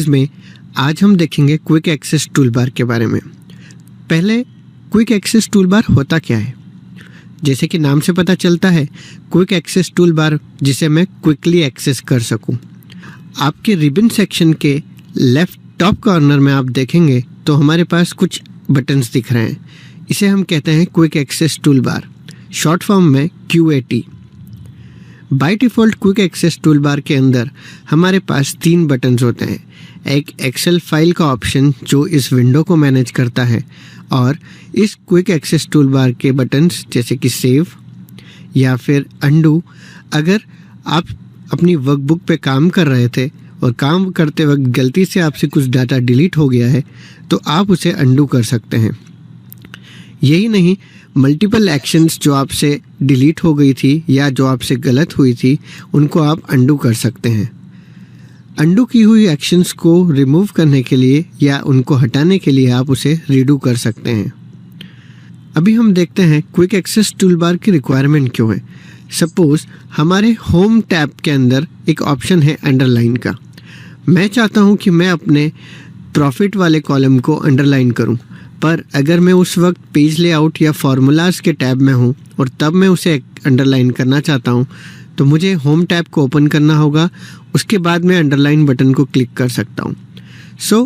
Series में आज हम देखेंगे क्विक एक्सेस टूलबार के बारे में। पहले क्विक एक्सेस टूलबार होता क्या है? जैसे कि नाम से पता चलता है, क्विक एक्सेस टूलबार जिसे मैं क्विकली एक्सेस कर सकूं। आपके रिबन सेक्शन के लेफ्ट टॉप कॉर्नर में आप देखेंगे तो हमारे पास कुछ बटन्स दिख रहे हैं। इसे हम कहते हैं quick access toolbar, short form में QAT। By default quick access toolbar के अंदर हमारे पास 3 बटन्स होते हैं। एक एक्सेल फाइल का ऑप्शन जो इस विंडो को मैनेज करता है, और इस क्विक एक्सेस टूलबार के बटन्स जैसे कि सेव या फिर अंडू। अगर आप अपनी वर्कबुक पे काम कर रहे थे और काम करते वक्त गलती से आपसे कुछ डाटा डिलीट हो गया है तो आप उसे अंडू कर सकते हैं। यही नहीं, मल्टीपल एक्शंस जो आपसे डिलीट हो गई थी या जो आपसे गलत हुई थी उनको आप अंडू कर सकते हैं। अंडू की हुई एक्शंस को रिमूव करने के लिए या उनको हटाने के लिए आप उसे रीडू कर सकते हैं। अभी हम देखते हैं क्विक एक्सेस टूलबार की रिक्वायरमेंट क्यों है। सपोज हमारे होम टैब के अंदर एक ऑप्शन है अंडरलाइन का। मैं चाहता हूं कि मैं अपने प्रॉफिट वाले कॉलम को अंडरलाइन करूं, पर अगर मैं उस वक्त पेज लेआउट या फार्मूलाज के टैब में हूं और तब मैं उसे अंडरलाइन करना चाहता हूं तो मुझे होम टैब को ओपन करना होगा। उसके बाद मैं अंडरलाइन बटन को क्लिक कर सकता हूं। सो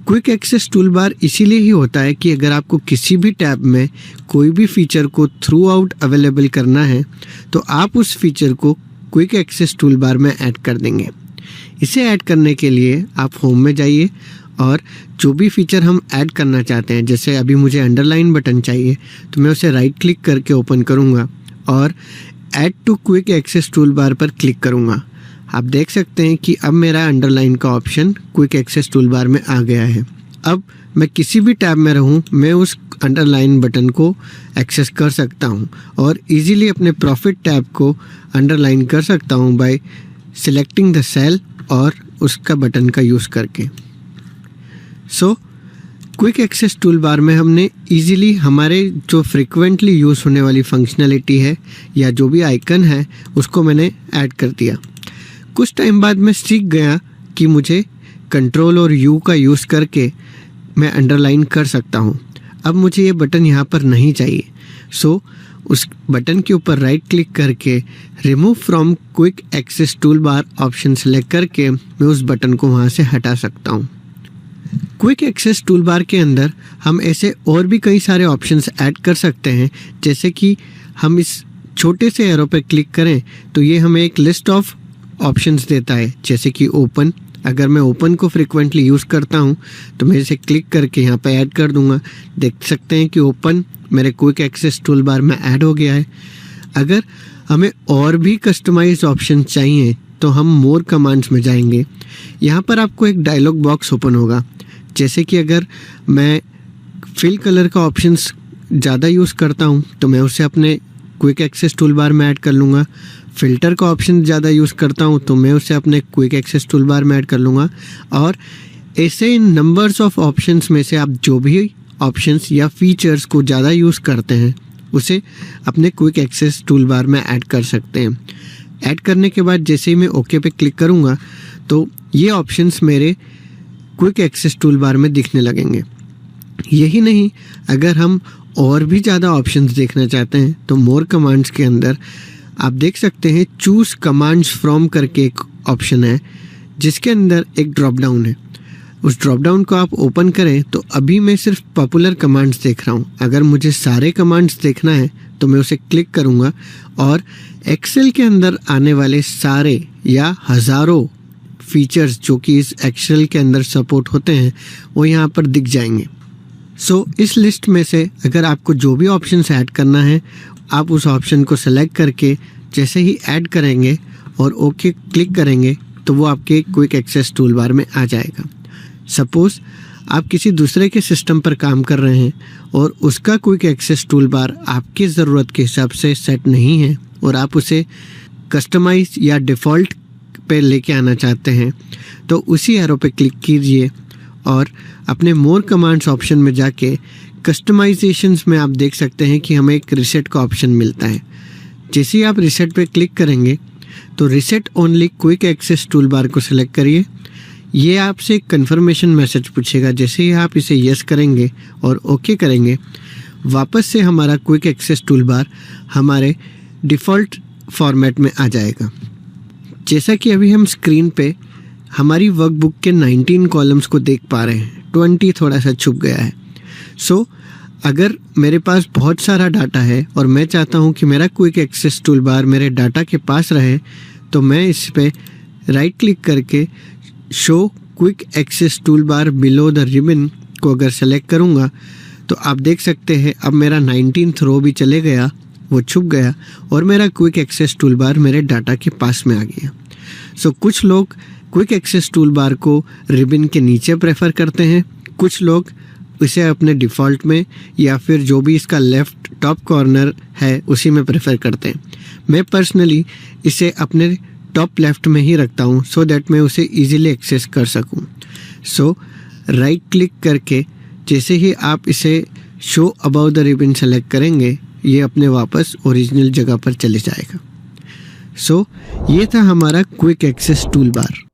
क्विक एक्सेस टूलबार इसीलिए ही होता है कि अगर आपको किसी भी टैब में कोई भी फीचर को थ्रू आउट अवेलेबल करना है तो आप उस फीचर को क्विक एक्सेस टूलबार में ऐड कर देंगे। इसे ऐड करने के लिए आप होम में जाइए और जो भी फीचर हम ऐड करना चाहते हैं, जैसे अभी मुझे अंडरलाइन बटन चाहिए तो मैं उसे राइट क्लिक करके ओपन करूँगा और add to quick access toolbar पर क्लिक करूँगा। आप देख सकते हैं कि अब मेरा अंडरलाइन का ऑप्शन क्विक एक्सेस टूलबार में आ गया है। अब मैं किसी भी टैब में रहूं, मैं उस अंडरलाइन बटन को एक्सेस कर सकता हूं और इजीली अपने प्रॉफिट टैब को अंडरलाइन कर सकता हूं बाय सिलेक्टिंग द सेल और उसका बटन का यूज़ करके। सो क्विक एक्सेस टूलबार में हमने इजीली हमारे जो फ्रिक्वेंटली यूज़ होने वाली फंक्शनैलिटी है या जो भी आइकन है उसको मैंने ऐड कर दिया। कुछ टाइम बाद मैं सीख गया कि मुझे कंट्रोल और U का यूज़ करके मैं अंडरलाइन कर सकता हूँ। अब मुझे ये बटन यहाँ पर नहीं चाहिए। सो उस बटन के ऊपर राइट क्लिक करके remove from quick access toolbar option select करके मैं उस बटन को वहाँ से हटा सकता हूँ। क्विक एक्सेस टूलबार के अंदर हम ऐसे और भी कई सारे ऑप्शंस ऐड कर सकते हैं। जैसे कि हम इस छोटे से एरो पर क्लिक करें तो ये हमें एक लिस्ट ऑफ ऑप्शंस देता है, जैसे कि ओपन। अगर मैं ओपन को फ्रिक्वेंटली यूज़ करता हूँ तो मैं इसे क्लिक करके यहाँ पे ऐड कर दूँगा। देख सकते हैं कि ओपन मेरे क्विक एक्सेस टूलबार में ऐड हो गया है। अगर हमें और भी कस्टमाइज ऑप्शन चाहिए तो हम मोर कमांड्स में जाएंगे। यहाँ पर आपको एक डायलॉग बॉक्स ओपन होगा। जैसे कि अगर मैं फिल कलर का ऑप्शंस ज़्यादा यूज़ करता हूँ तो मैं उसे अपने क्विक एक्सेस टूलबार में ऐड कर लूँगा। फ़िल्टर का ऑप्शन ज़्यादा यूज़ करता हूँ तो मैं उसे अपने क्विक एक्सेस टूलबार में ऐड कर लूँगा। और ऐसे इन नंबर्स ऑफ ऑप्शंस में से आप जो भी ऑप्शंस या फीचर्स को ज़्यादा यूज़ करते हैं उसे अपने क्विक एक्सेस टूलबार में ऐड कर सकते हैं। ऐड करने के बाद जैसे ही मैं ओके पे क्लिक करूँगा तो ये ऑप्शंस मेरे क्विक एक्सेस टूलबार में दिखने लगेंगे। यही नहीं, अगर हम और भी ज़्यादा ऑप्शंस देखना चाहते हैं तो मोर कमांड्स के अंदर आप देख सकते हैं चूज़ कमांड्स फ्रॉम करके एक ऑप्शन है, जिसके अंदर एक ड्रॉप डाउन है। उस ड्रॉप डाउन को आप ओपन करें तो अभी मैं सिर्फ पॉपुलर कमांड्स देख रहा हूँ। अगर मुझे सारे कमांड्स देखना है तो मैं उसे क्लिक करूँगा और एक्सेल के अंदर आने वाले सारे या हज़ारों फीचर्स जो कि इस एक्सेल के अंदर सपोर्ट होते हैं वो यहाँ पर दिख जाएंगे। सो इस लिस्ट में से अगर आपको जो भी ऑप्शंस ऐड करना है आप उस ऑप्शन को सेलेक्ट करके जैसे ही ऐड करेंगे और ओके क्लिक करेंगे तो वो आपके क्विक एक्सेस टूलबार में आ जाएगा। सपोज़ आप किसी दूसरे के सिस्टम पर काम कर रहे हैं और उसका क्विक एक्सेस टूलबार आपकी ज़रूरत के हिसाब से सेट नहीं है और आप उसे कस्टमाइज या डिफ़ॉल्ट पे लेके आना चाहते हैं तो उसी एरो पे क्लिक कीजिए और अपने मोर कमांड्स ऑप्शन में जाके कस्टमाइजेशंस में आप देख सकते हैं कि हमें एक रीसेट का ऑप्शन मिलता है। जैसे ही आप रीसेट पे क्लिक करेंगे तो reset only quick access toolbar को सिलेक्ट करिए। ये आपसे एक कन्फर्मेशन मैसेज पूछेगा। जैसे ही आप इसे यस करेंगे और ओके करेंगे, वापस से हमारा क्विक एक्सेस टूल बार हमारे डिफ़ॉल्ट फॉर्मेट में आ जाएगा। जैसा कि अभी हम स्क्रीन पे हमारी वर्कबुक के 19 कॉलम्स को देख पा रहे हैं, 20 थोड़ा सा छुप गया है। सो अगर मेरे पास बहुत सारा डाटा है और मैं चाहता हूँ कि मेरा क्विक एक्सेस टूल बार मेरे डाटा के पास रहे, तो मैं इस पे राइट क्लिक करके show quick access tool bar below the ribbon को अगर सेलेक्ट करूँगा तो आप देख सकते हैं अब मेरा 19th रो भी चले गया, वो छुप गया और मेरा क्विक एक्सेस टूल बार मेरे डाटा के पास में आ गया। सो कुछ लोग क्विक एक्सेस टूल बार को रिबन के नीचे प्रेफर करते हैं, कुछ लोग इसे अपने डिफ़ॉल्ट में या फिर जो भी इसका लेफ़्ट टॉप कॉर्नर है उसी में प्रेफर करते हैं। मैं पर्सनली इसे अपने टॉप लेफ़्ट में ही रखता हूँ सो दैट मैं उसे ईज़िली एक्सेस कर सकूँ। सो राइट क्लिक करके जैसे ही आप इसे show about the ribbon select करेंगे, ये अपने वापस ओरिजिनल जगह पर चले जाएगा। सो ये था हमारा क्विक एक्सेस टूल बार।